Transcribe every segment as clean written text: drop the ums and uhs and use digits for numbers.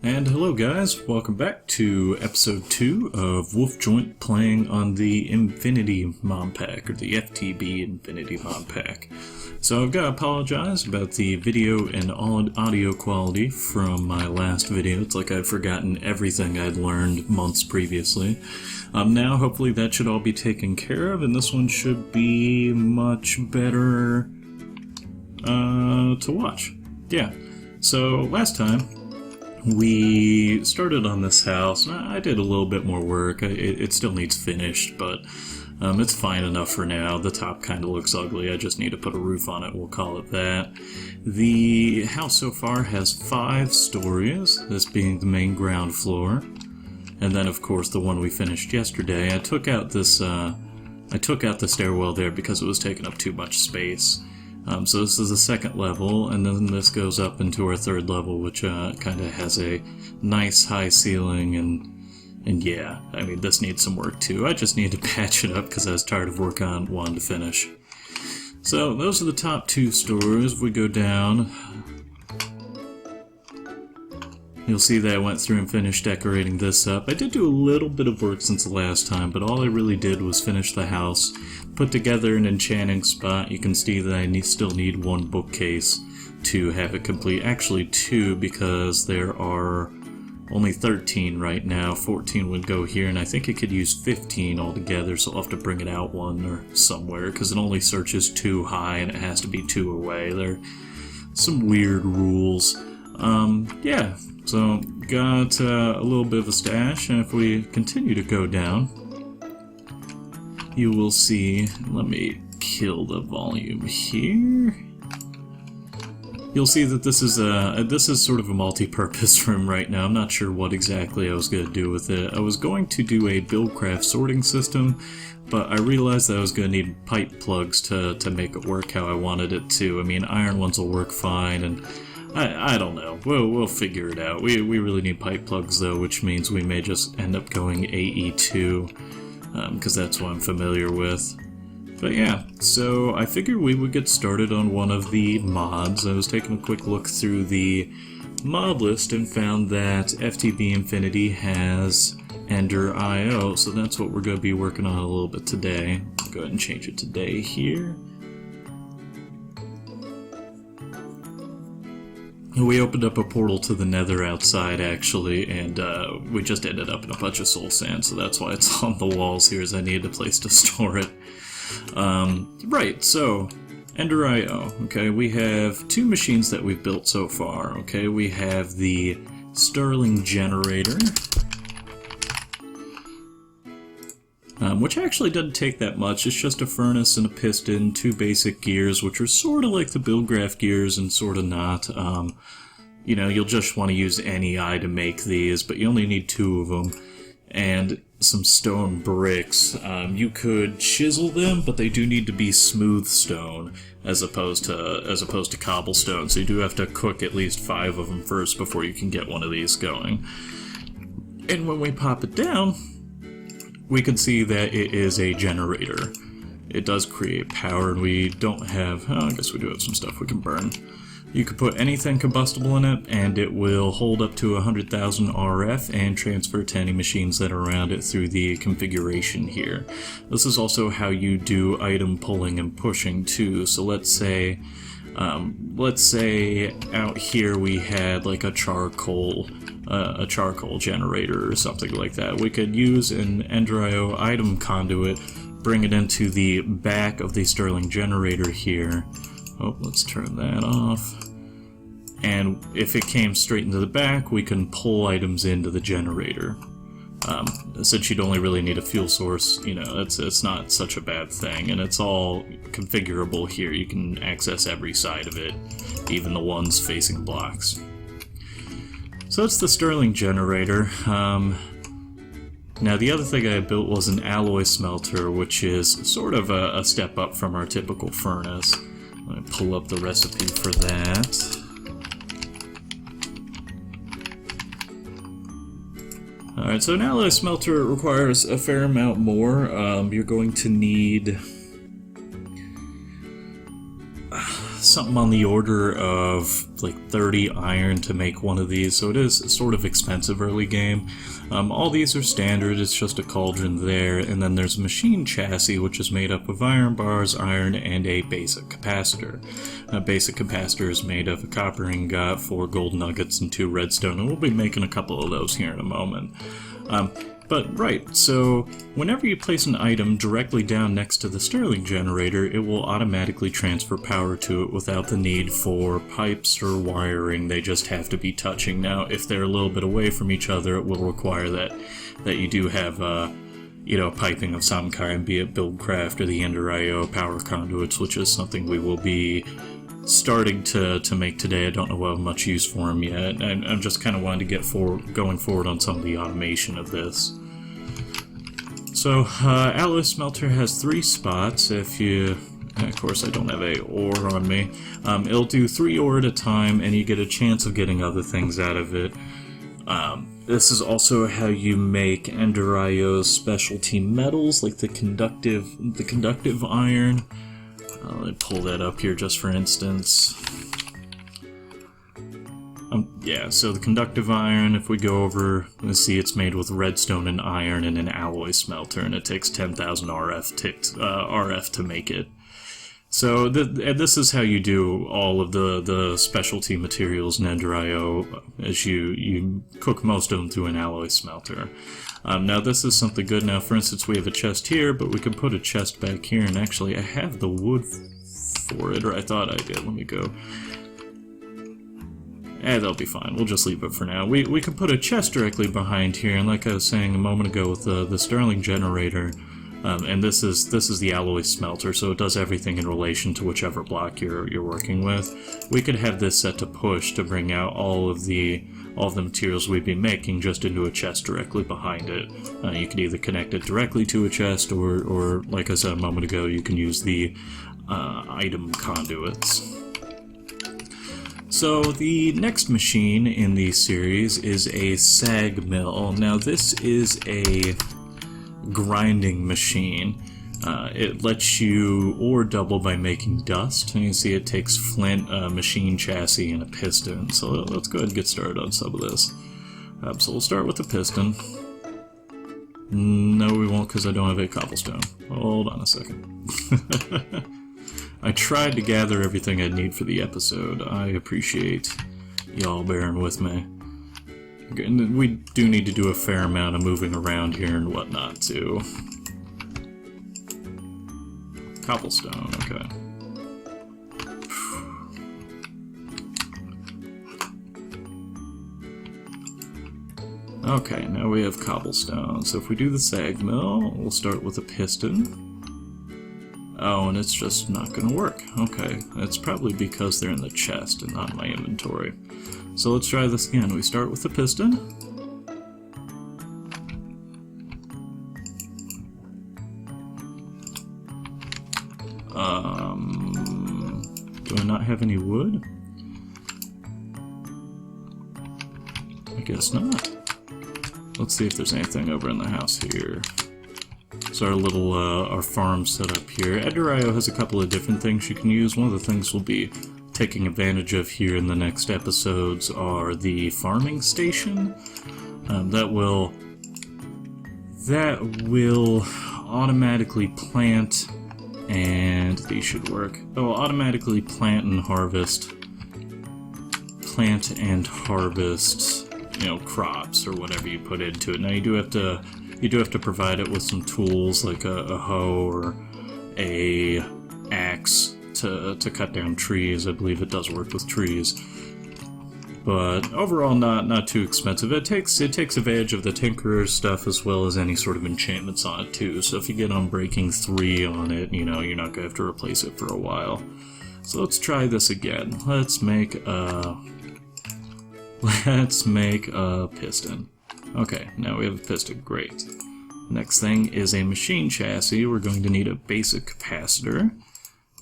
And hello guys, welcome back to episode 2 of Wolfsjoint playing on the Infinity Mod Pack, or the FTB Infinity Mod Pack. So I've got to apologize about the video and audio quality from my last video. It's like I'd forgotten everything I'd learned months previously. Now hopefully that should all be taken care of, and this one should be much better to watch. Yeah, so last time we started on this house. I did a little bit more work. It still needs finished, but it's fine enough for now. The top kind of looks ugly. I just need to put a roof on it. We'll call it that. The house so far has 5 stories, this being the main ground floor. And then, of course, the one we finished yesterday. I took out the stairwell there because it was taking up too much space. So this is the second level, and then this goes up into our third level, which kind of has a nice high ceiling, and yeah, I mean, this needs some work too. I just need to patch it up because I was tired of work on one to finish. So those are the top 2 stories. If we go down, you'll see that I went through and finished decorating this up. I did do a little bit of work since the last time, but all I really did was finish the house, put together an enchanting spot. You can see that I still need 1 bookcase to have it complete. Actually 2, because there are only 13 right now. 14 would go here, and I think it could use 15 altogether, so I'll have to bring it out 1 or somewhere, because it only searches 2 high and it has to be 2 away. There are some weird rules. Yeah. So, got a little bit of a stash, and if we continue to go down, you will see, let me kill the volume here. You'll see that this is sort of a multi-purpose room right now. I'm not sure what exactly I was going to do with it. I was going to do a buildcraft sorting system, but I realized that I was going to need pipe plugs to make it work how I wanted it to. I mean, iron ones will work fine, and I don't know. We'll figure it out. We really need pipe plugs though, which means we may just end up going AE2, because that's what I'm familiar with. But yeah, so I figured we would get started on one of the mods. I was taking a quick look through the mod list and found that FTB Infinity has EnderIO, so that's what we're going to be working on a little bit today. I'll go ahead and change it to day here. We opened up a portal to the nether outside, actually, and we just ended up in a bunch of soul sand, so that's why it's on the walls here, as I needed a place to store it. Right, so, EnderIO, okay, we have 2 machines that we've built so far, okay? We have the Sterling generator, which actually doesn't take that much. It's just a furnace and a piston, 2 basic gears, which are sort of like the Buildcraft gears and sort of not. You know, you'll just want to use any eye to make these, but you only need 2 of them. And some stone bricks. You could chisel them, but they do need to be smooth stone as opposed to cobblestone. So you do have to cook at least 5 of them first before you can get one of these going. And when we pop it down, we can see that it is a generator. It does create power, and we don't have... Oh, I guess we do have some stuff we can burn. You could put anything combustible in it, and it will hold up to 100,000 RF and transfer to any machines that are around it through the configuration here. This is also how you do item pulling and pushing too. So let's say out here we had like a charcoal generator or something like that. We could use an EnderIO item conduit, bring it into the back of the Sterling generator here. Oh, let's turn that off. And if it came straight into the back, we can pull items into the generator. Since you'd only really need a fuel source, you know, it's not such a bad thing, and it's all configurable here. You can access every side of it, even the ones facing blocks. So that's the Sterling generator. Now the other thing I built was an alloy smelter, which is sort of a step up from our typical furnace. Let me pull up the recipe for that. Alright, so an alloy smelter requires a fair amount more. You're going to need something on the order of like 30 iron to make one of these, so it is sort of expensive early game. All these are standard, it's just a cauldron there, and then there's a machine chassis which is made up of iron bars, iron, and a basic capacitor. A basic capacitor is made of a copper ingot, 4 gold nuggets, and 2 redstone, and we'll be making a couple of those here in a moment. But right, so whenever you place an item directly down next to the Stirling generator, it will automatically transfer power to it without the need for pipes or wiring. They just have to be touching. Now, if they're a little bit away from each other, it will require that you do have piping of some kind, be it Buildcraft or the EnderIO power conduits, which is something we will be starting to make today. I don't know how much use for them yet. I'm just kind of wanting to get going forward on some of the automation of this. So, alloy smelter has 3 spots. If you, of course, I don't have a ore on me. It'll do 3 ore at a time, and you get a chance of getting other things out of it. This is also how you make EnderIO's specialty metals, like the conductive iron. Let me pull that up here just for instance. Yeah, so the conductive iron, if we go over, we see it's made with redstone and iron and an alloy smelter, and it takes 10,000 RF to make it. So this is how you do all of the specialty materials in EnderIO, as you cook most of them through an alloy smelter. Now this is something good. Now for instance we have a chest here, but we can put a chest back here, and actually I have the wood for it, or I thought I did. Let me go. That'll be fine. We'll just leave it for now. We can put a chest directly behind here, and like I was saying a moment ago with the Stirling generator, and this is the alloy smelter, so it does everything in relation to whichever block you're working with. We could have this set to push to bring out all of the materials we'd be making just into a chest directly behind it. You could either connect it directly to a chest, or like I said a moment ago, you can use the item conduits. So the next machine in the series is a sag mill. Now this is a grinding machine. It lets you ore double by making dust, and you see it takes flint, a machine chassis, and a piston. So let's go ahead and get started on some of this. So we'll start with the piston. No, we won't, because I don't have a cobblestone. Hold on a second. I tried to gather everything I'd need for the episode. I appreciate y'all bearing with me. We do need to do a fair amount of moving around here and whatnot, too. Cobblestone, okay. Okay, now we have cobblestone. So if we do the sag mill, we'll start with a piston. Oh, and it's just not going to work. Okay, that's probably because they're in the chest and not in my inventory. So let's try this again. We start with the piston. Do I not have any wood? I guess not. Let's see if there's anything over in the house here. So our little, our farm set up here. EnderIO has a couple of different things you can use. One of the things we'll be taking advantage of here in the next episodes are the farming station. That will automatically plant, and these should work. It will automatically plant and harvest, crops or whatever you put into it. Now you do have to provide it with some tools like a hoe or a axe to cut down trees. I believe it does work with trees, but overall not too expensive. It takes advantage of the Tinkerer's stuff as well as any sort of enchantments on it too. So if you get on breaking 3 on it, you're not gonna have to replace it for a while. So let's try this again. Let's make a piston. Okay, now we have a piston. Great. Next thing is a machine chassis. We're going to need a basic capacitor,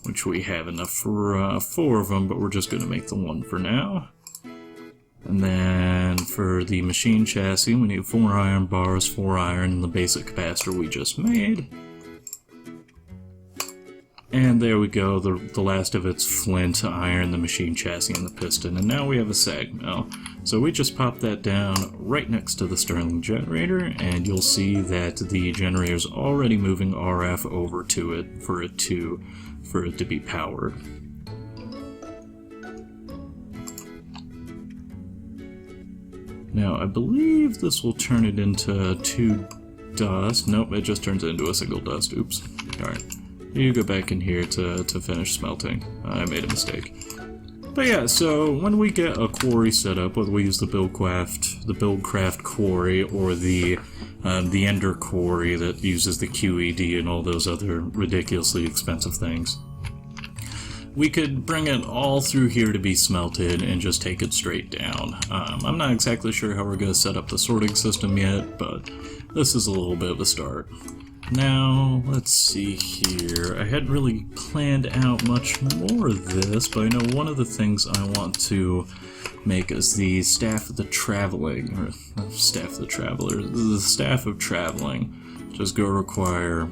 which we have enough for 4 of them, but we're just going to make the 1 for now. And then for the machine chassis, we need 4 iron bars, 4 iron, and the basic capacitor we just made. And there we go, the last of its flint, iron, the machine chassis, and the piston. And now we have a sag mill. So we just pop that down right next to the Stirling generator, and you'll see that the generator is already moving RF over to it for it to be powered. Now, I believe this will turn it into 2 dust. Nope, it just turns it into a single dust. Oops. Alright. You go back in here to finish smelting. I made a mistake. But yeah, so when we get a quarry set up, whether we use the Buildcraft quarry or the Ender quarry that uses the QED and all those other ridiculously expensive things, we could bring it all through here to be smelted and just take it straight down. I'm not exactly sure how we're going to set up the sorting system yet, but this is a little bit of a start. Now, let's see here. I hadn't really planned out much more of this, but I know one of the things I want to make is the Staff of Traveling, which is going to require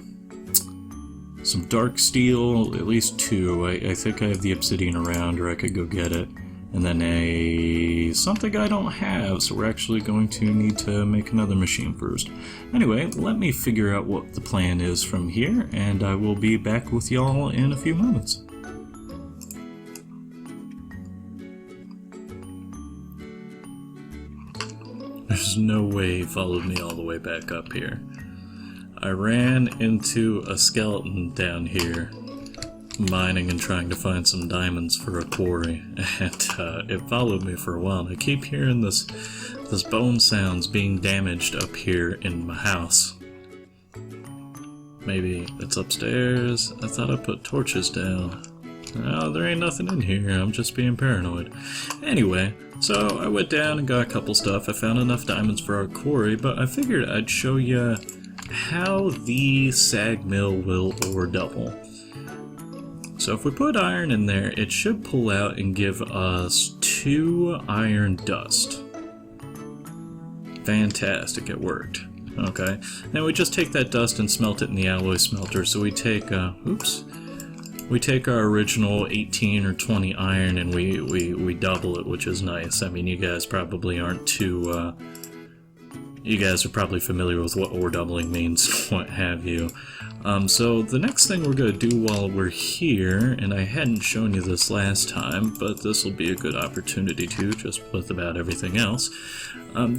some dark steel, at least 2. I think I have the obsidian around, or I could go get it. And then something I don't have, so we're actually going to need to make another machine first. Anyway, let me figure out what the plan is from here, and I will be back with y'all in a few moments. There's no way he followed me all the way back up here. I ran into a skeleton down here, mining and trying to find some diamonds for a quarry, and it followed me for a while. And I keep hearing this bone sounds being damaged up here in my house. Maybe it's upstairs. I thought I put torches down. Oh, there ain't nothing in here. I'm just being paranoid. Anyway, so I went down and got a couple stuff. I found enough diamonds for our quarry, but I figured I'd show you how the sag mill will ore double. So if we put iron in there, it should pull out and give us 2 iron dust. Fantastic, it worked. Okay, now we just take that dust and smelt it in the alloy smelter. So we take, we take our original 18 or 20 iron and we double it, which is nice. I mean, you guys probably aren't too, you guys are probably familiar with what ore doubling means, what have you. So the next thing we're going to do while we're here, and I hadn't shown you this last time, but this will be a good opportunity to, just with about everything else,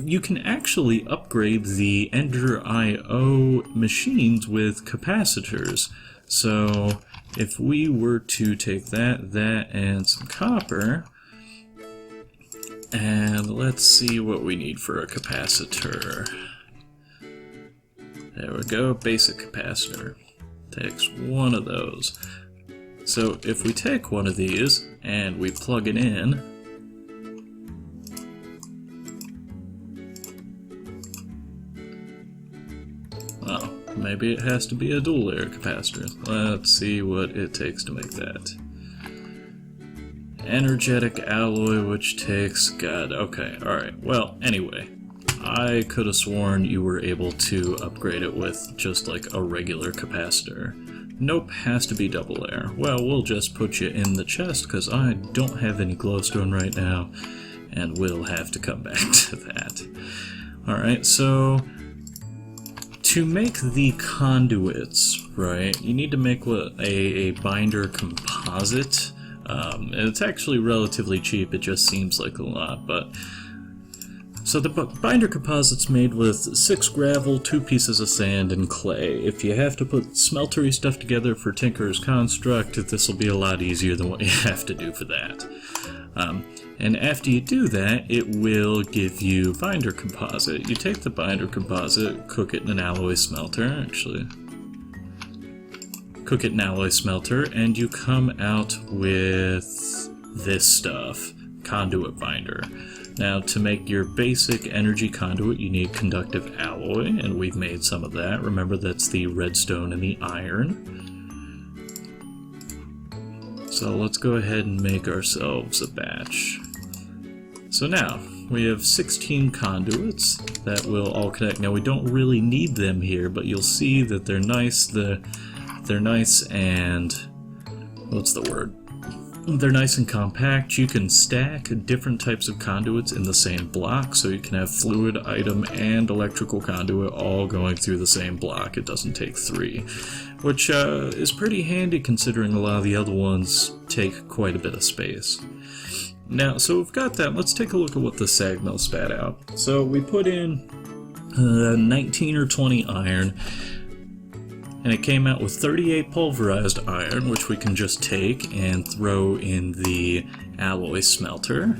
you can actually upgrade the EnderIO machines with capacitors. So if we were to take that, and some copper, and let's see what we need for a capacitor. There we go, basic capacitor. Takes one of those. So if we take one of these and we plug it in, well, maybe it has to be a dual layer capacitor. Let's see what it takes to make that. Energetic alloy, which takes, God, okay, alright. Well, anyway, I could have sworn you were able to upgrade it with just like a regular capacitor. Nope, has to be double layer. Well, we'll just put you in the chest because I don't have any glowstone right now, and we'll have to come back to that. Alright, so to make the conduits, right, you need to make what a binder composite. And it's actually relatively cheap, it just seems like a lot, but so the binder composite's made with 6 gravel, 2 pieces of sand, and clay. If you have to put smeltery stuff together for Tinker's Construct, this will be a lot easier than what you have to do for that. And after you do that, it will give you binder composite. You take the binder composite, cook it in an alloy smelter, actually. Cook it in alloy smelter, and you come out with this stuff, conduit binder. Now, to make your basic energy conduit, you need conductive alloy, and we've made some of that. Remember, that's the redstone and the iron. So let's go ahead and make ourselves a batch. So now, we have 16 conduits that will all connect. Now, we don't really need them here, but you'll see that they're nice. They're nice and what's the word? They're nice and compact. You can stack different types of conduits in the same block, so you can have fluid, item, and electrical conduit all going through the same block. It doesn't take 3, which is pretty handy considering a lot of the other ones take quite a bit of space. Now, so we've got that. Let's take a look at what the sag mill spat out. So we put in 19 or 20 iron, and it came out with 38 pulverized iron, which we can just take and throw in the alloy smelter,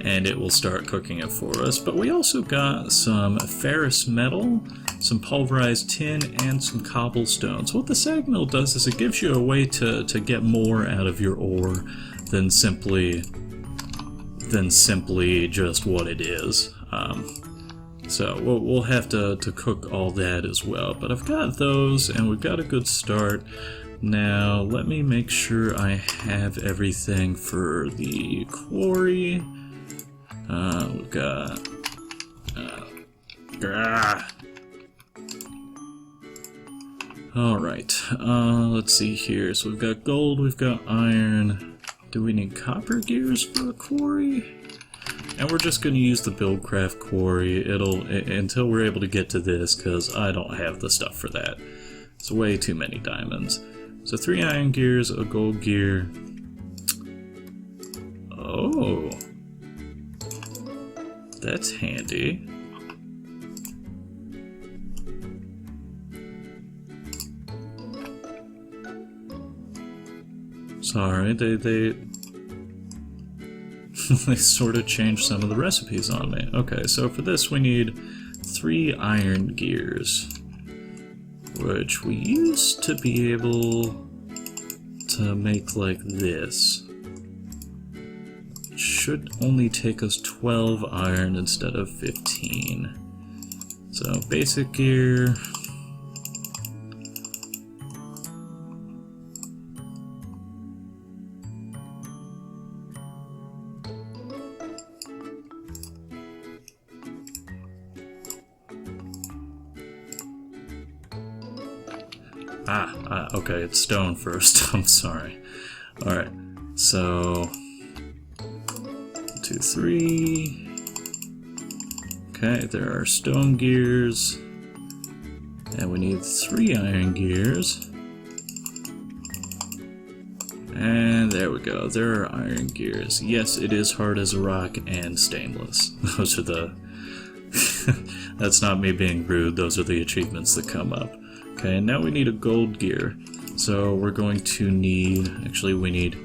and it will start cooking it for us. But we also got some ferrous metal, some pulverized tin, and some cobblestone. So what the sag mill does is it gives you a way to get more out of your ore than simply just what it is. So we'll have to cook all that as well. But I've got those, and we've got a good start. Now, let me make sure I have everything for the quarry. We've got... Alright, let's see here. So we've got gold, we've got iron. Do we need copper gears for a quarry? And we're just going to use the Buildcraft quarry until we're able to get to this, because I don't have the stuff for that. It's way too many diamonds. So 3 iron gears, a gold gear. Oh, that's handy. Sorry, they they sort of changed some of the recipes on me. Okay, so for this we need 3 iron gears, which we used to be able to make like this. It should only take us 12 iron instead of 15. So basic gear. Okay, it's stone first. I'm sorry. Alright, so 2, 3. Okay, there are stone gears. And we need 3 iron gears. And there we go, there are iron gears. Yes, it is hard as a rock and stainless. Those are the... That's not me being rude, those are the achievements that come up. Okay, and now we need a gold gear. So we're going to need, actually we need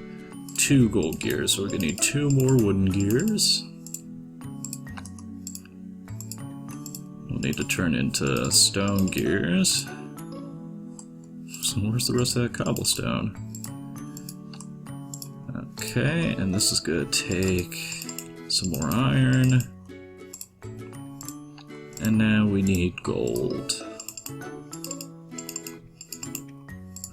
2 gold gears, so we're going to need 2 more wooden gears. We'll need to turn into stone gears. So where's the rest of that cobblestone? Okay, and this is going to take some more iron. And now we need gold.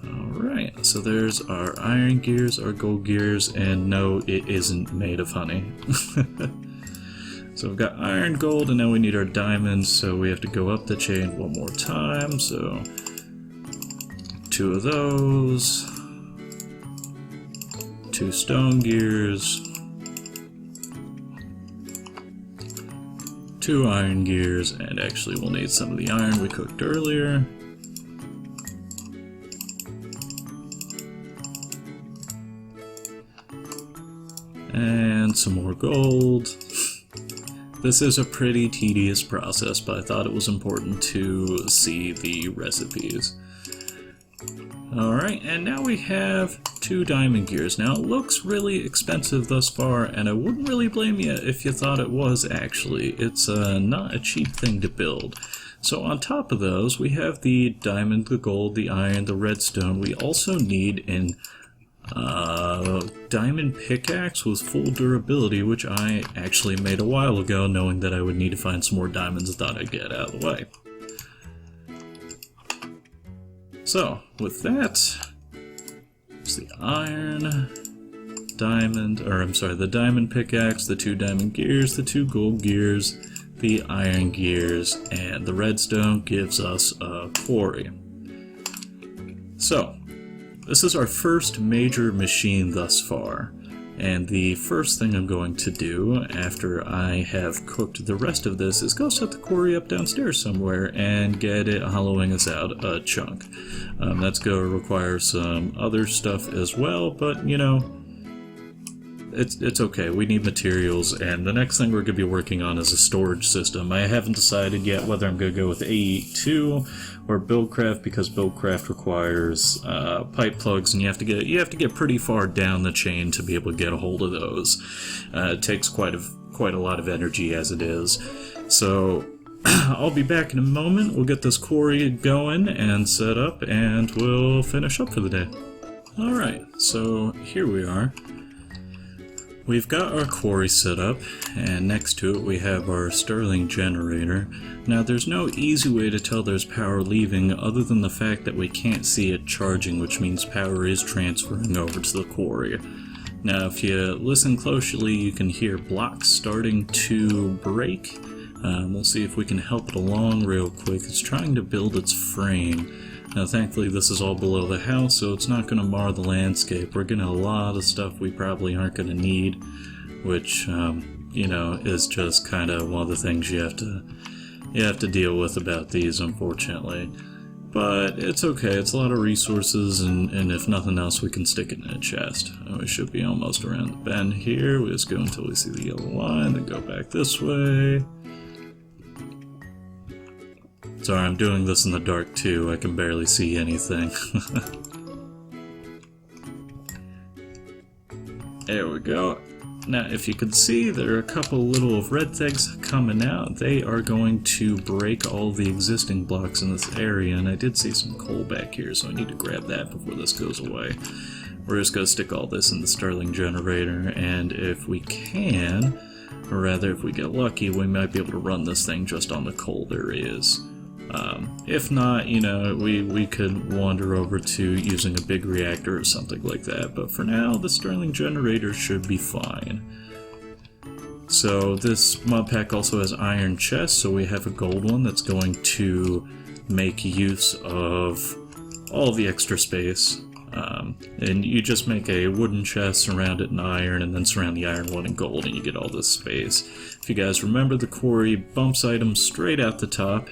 Alright, so there's our iron gears, our gold gears, and no, it isn't made of honey. So we've got iron, gold, and now we need our diamonds, so we have to go up the chain one more time, so 2 of those, 2 stone gears, 2 iron gears, and actually we'll need some of the iron we cooked earlier. And some more gold. This is a pretty tedious process, but I thought it was important to see the recipes. Alright, and now we have 2 diamond gears. Now it looks really expensive thus far, and I wouldn't really blame you if you thought it was actually. It's not a cheap thing to build. So on top of those, we have the diamond, the gold, the iron, the redstone. We also need an diamond pickaxe with full durability, which I actually made a while ago, knowing that I would need to find some more diamonds. I thought I'd get out of the way. So, with that, it's the iron, diamond, or I'm sorry, the diamond pickaxe, the 2 diamond gears, the 2 gold gears, the iron gears, and the redstone gives us a quarry. So, this is our first major machine thus far. And the first thing I'm going to do after I have cooked the rest of this is go set the quarry up downstairs somewhere and get it hollowing us out a chunk. That's going to require some other stuff as well, but you know, it's okay. We need materials, and the next thing we're going to be working on is a storage system. I haven't decided yet whether I'm going to go with AE2 or Buildcraft, because Buildcraft requires pipe plugs, and you have to get pretty far down the chain to be able to get a hold of those. It takes quite a lot of energy as it is. So I'll be back in a moment. We'll get this quarry going and set up, and we'll finish up for the day. Alright, so here we are. We've got our quarry set up, and next to it we have our Stirling generator. Now there's no easy way to tell there's power leaving other than the fact that we can't see it charging, which means power is transferring over to the quarry. Now if you listen closely, you can hear blocks starting to break. We'll see if we can help it along real quick. It's trying to build its frame. Now thankfully this is all below the house, so it's not going to mar the landscape. We're getting a lot of stuff we probably aren't going to need, which, you know, is just kind of one of the things you have to deal with about these, unfortunately. But it's okay, it's a lot of resources, and if nothing else we can stick it in a chest. And we should be almost around the bend here. We just go until we see the yellow line, then go back this way. Sorry, I'm doing this in the dark too, I can barely see anything. There we go. Now, if you can see, there are a couple little red things coming out. They are going to break all the existing blocks in this area, and I did see some coal back here, so I need to grab that before this goes away. We're just going to stick all this in the Stirling generator, and if we can, or rather if we get lucky, we might be able to run this thing just on the coal there is. If not, you know, we could wander over to using a big reactor or something like that, but for now, the Stirling generator should be fine. So this mod pack also has iron chests, so we have a gold one that's going to make use of all the extra space. And you just make a wooden chest, surround it in iron, and then surround the iron one in gold, and you get all this space. If you guys remember, the quarry bumps items straight out the top.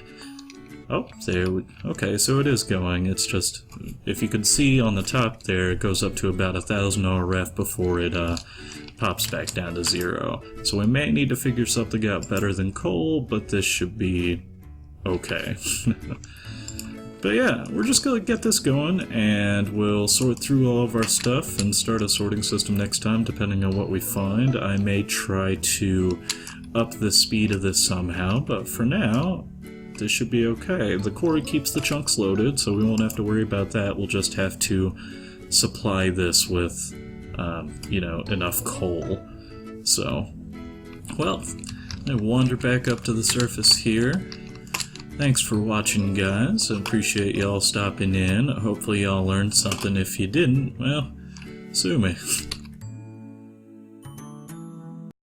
Oh, there we... Okay, so it is going. It's just... If you can see on the top there, it goes up to about 1,000 RF before it pops back down to 0. So we may need to figure something out better than coal, but this should be okay. But yeah, we're just gonna get this going, and we'll sort through all of our stuff and start a sorting system next time, depending on what we find. I may try to up the speed of this somehow, but for now... this should be okay. The quarry keeps the chunks loaded, so we won't have to worry about that. We'll just have to supply this with, you know, enough coal. So, well, I wander back up to the surface here. Thanks for watching, guys. I appreciate y'all stopping in. Hopefully y'all learned something. If you didn't, well, sue me.